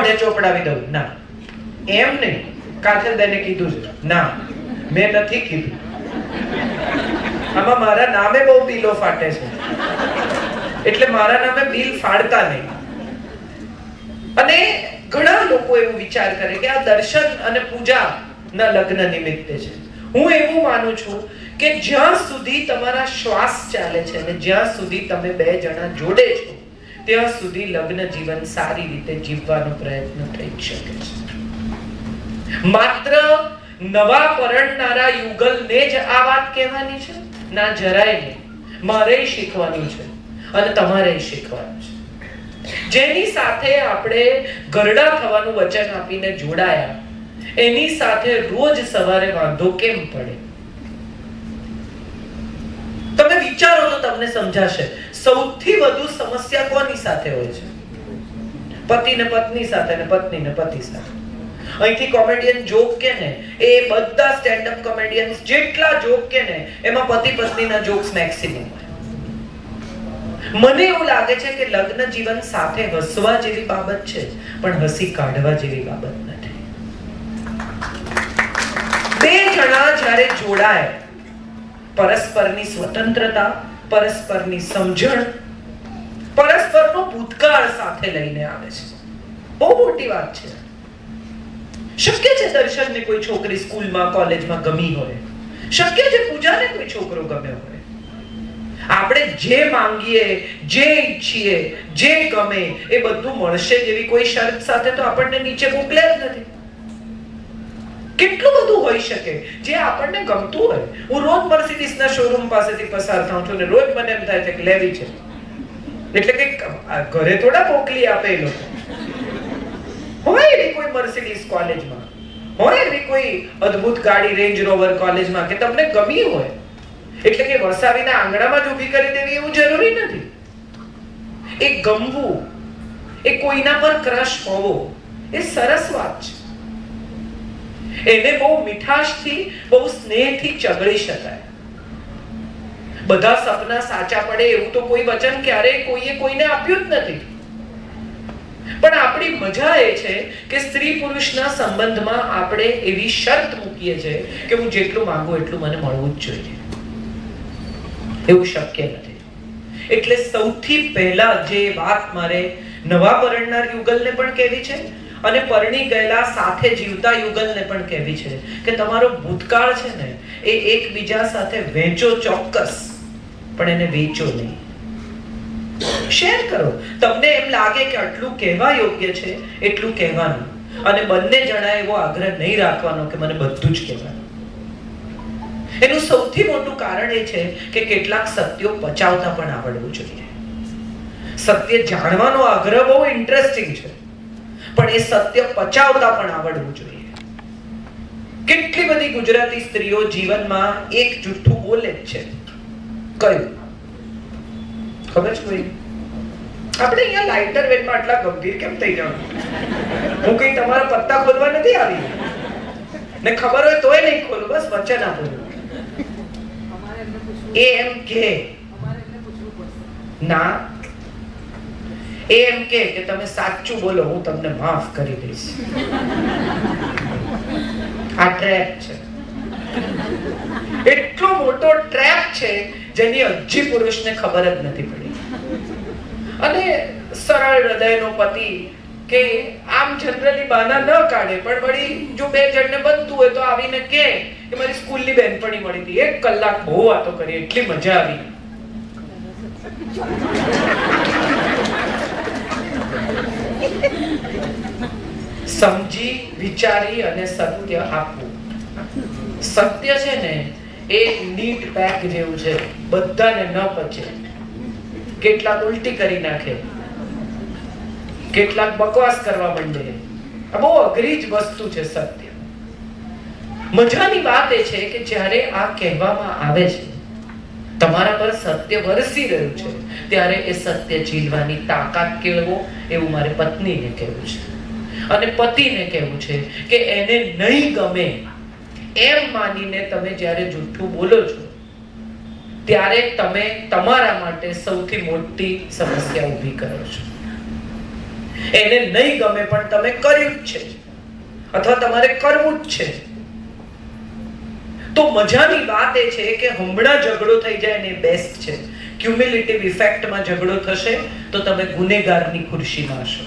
મોઢે ચોપડાવી દઉં. ના, એમ નહીં. કાજલબેને કીધું છે. ના, મેં નથી કીધું. આમાં મારા નામે બહુ બિલો ફાટે છે, એટલે મારા નામે બિલ ફાડતા નહીં. અને ઘણા લોકો એવું વિચાર કરે કે આ દર્શન અને પૂજા ના લગ્ન નિમિત્તે છે. હું એવું માનું છું કે જ્યાં સુધી તમારા શ્વાસ ચાલે છે અને જ્યાં સુધી તમે બે જણા જોડે છો ત્યાં સુધી લગ્ન જીવન સારી રીતે જીવવાનો પ્રયત્ન થઈ શકે છે. માત્ર નવા પરણનારા યુગલને જ આ વાત કહેવાની છે? ના, જરાય નહીં. મારે શીખવાનું છે અને તમારે શીખવાનું છે. જેની સાથે આપણે ગરડા થવાનું વચન આપીને જોડાયા એની સાથે રોજ સવારે વાંધો કેમ પડે? તમે વિચારો તો તમને સમજાશે. સૌથી વધુ સમસ્યા કોની સાથે હોય છે? પતિ ને પત્ની સાથે ને પત્ની ને પતિ સાથે. અહીંથી કોમેડિયન જોક કે ને એ બધા સ્ટેન્ડ અપ કોમેડિયન્સ જેટલા જોક કે ને એમાં પતિ પત્નીના જોક્સ મેક્સિમમ હોય. મને એવું લાગે છે કે લગ્ન જીવન સાથે હસવા જેવી બાબત છે પણ હસી કાઢવા જેવી બાબત નથી. બે જણા જ્યારે જોડાય, પરસ્પરની સ્વતંત્રતા, પરસ્પરની સમજણ, પરસ્પરનો ભૂતકાળ સાથે લઈને આવે છે. બહુ મોટી વાત છે. શક્ય છે દર્શનને કોઈ છોકરી સ્કૂલમાં કોલેજમાં ગમી હોય, શક્ય છે પૂજાને કોઈ છોકરો ગમ્યો હોય. આપણે જે માંગીએ, જે ઈચ્છીએ, જે ગમે એ બધું મળશે જેવી કોઈ શરત સાથે તો આપણને નીચે મોકલ્યા જ નથી. કેટલું બધું હોઈ શકે જે આપણને ગમતું હોય. હું રોજ મર્સિડીઝના શોરૂમ પાસેથી પસાર થાઉં છું ને રોજ મને એમ થાય છે કે લેવી છે, એટલે કે ઘરે થોડા મોકલી આપે એ લોકો. હોય એવી કોઈ મર્સિડીઝ કોલેજમાં, હોય એવી કોઈ અદ્ભુત ગાડી રેન્જ રોવર કોલેજમાં કે તમને ગમી હોય, એટલે કે વસાવીના આંગણામાં જ ઊભી કરી દેવી એવું જરૂરી નથી. એ ગમવું, એ કોઈના પર ક્રશ હોવો એ સરસ વાત છે. એને બહુ મીઠાશથી, બહુ સ્નેહથી ચગળી શકાય. બધા સપના સાચા પડે એવું તો કોઈ વચન ક્યારેય કોઈએ કોઈને આપ્યું જ નથી. પણ આપણી મજા એ છે કે સ્ત્રી પુરુષના સંબંધમાં આપણે એવી શરત મૂકીએ છીએ કે હું જેટલું માંગુ એટલું મને મળવું જ જોઈએ. એવું શક્ય નથી. એટલે સૌથી પહેલા જે વાત મારે નવા પરણનાર યુગલને પણ કહેવી છે અને પરણી ગયેલા સાથે જીવતા યુગલને પણ કહેવી છે કે તમારો ભૂતકાળ છે ને એ એકબીજા સાથે વહેંચો ચોક્કસ, પણ એને વેચો નહીં. શેર કરો. તમને એમ લાગે કે આટલું કહેવા યોગ્ય છે એટલું કહેવાનું, અને બંને જણાએ એવો આગ્રહ નહીં રાખવાનો કે મને બધું જ કહેવાનું. એનું સૌથી મોટું કારણ એ છે કે કેટલાક સત્યો પચાવતા પણ આવડવું જોઈએ. સત્ય જાણવાનો આગ્રહ બહુ ઇન્ટરેસ્ટિંગ છે, પણ એ સત્ય પચાવતા પણ આવડવું જોઈએ. કેટલી બધી ગુજરાતી સ્ત્રીઓ જીવનમાં એક જુઠ્ઠું બોલે જ છે. કયું ખબર છે કોઈ? આપણે અહીંયા લાઇટર વેનમાં આટલા ગંભીર કેમ થઈ જવાનું? હું કઈ તમારા પત્તા ખોલવા નથી આવી ને ખબર હોય તોય નહીં ખોલું, બસ વચન આપું. એ એમ કે ના, એ એમ કે તમે સાચું બોલો, હું તમને માફ કરી દઈશ. આ ટ્રેપ છે. એટલો મોટો ટ્રેપ છે જેની હજી પુરુષને ખબર જ નથી પડી. અને સરળ હૃદયનો પતિ કે આમ જનરલી બાના ન કાઢે, પણ વળી જો બે જણને બનતું હોય તો આવીને કે મારી સ્કૂલની બેનપણી મળી હતી, 1 કલાક બહુ વાતો કરી, એટલી મજા આવી. સમજી વિચારી અને સત્ય આપવું. સત્ય છે ને એ નીટ પેક જેવું છે, બધાને ન પચે. કેટલાક ઉલટી કરી નાખે, કેટલાક બકવાસ કરવા માંડે. આ બહુ અઘરી જ વસ્તુ છે સત્ય. મજાની વાત એ છે કે જ્યારે આ કહેવામાં આવે છે તમારા પર સત્ય વરસી રહ્યું છે, ત્યારે એ સત્ય ઝીલવાની તાકાત કેળવો, એવું મારે પત્નીને કહેવું છે. અને પતિને કહેવું છે કે એને નહીં ગમે એમ માનીને તમે જ્યારે જૂઠું બોલો છો ત્યારે તમે તમારા માટે સૌથી મોટી સમસ્યા ઊભી કરો છો. એને નહીં ગમે પણ તમે કર્યું જ છે અથવા તમારે કરવું જ છે. તો મજાની વાત એ છે કે હમણાં ઝઘડો થઈ જાય ને બેસ્ટ છે. ક્યુમ્યુલેટિવ ઇફેક્ટમાં ઝઘડો થશે તો તમે ગુનેગારની ખુરશીમાં હશો,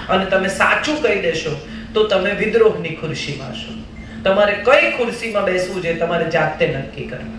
અને તમે સાચું કહી દેશો તો તમે વિદ્રોહની ખુરશીમાં હશો. તમારે કઈ ખુરશીમાં બેસવું છે તમારે જાતે નક્કી કરવું.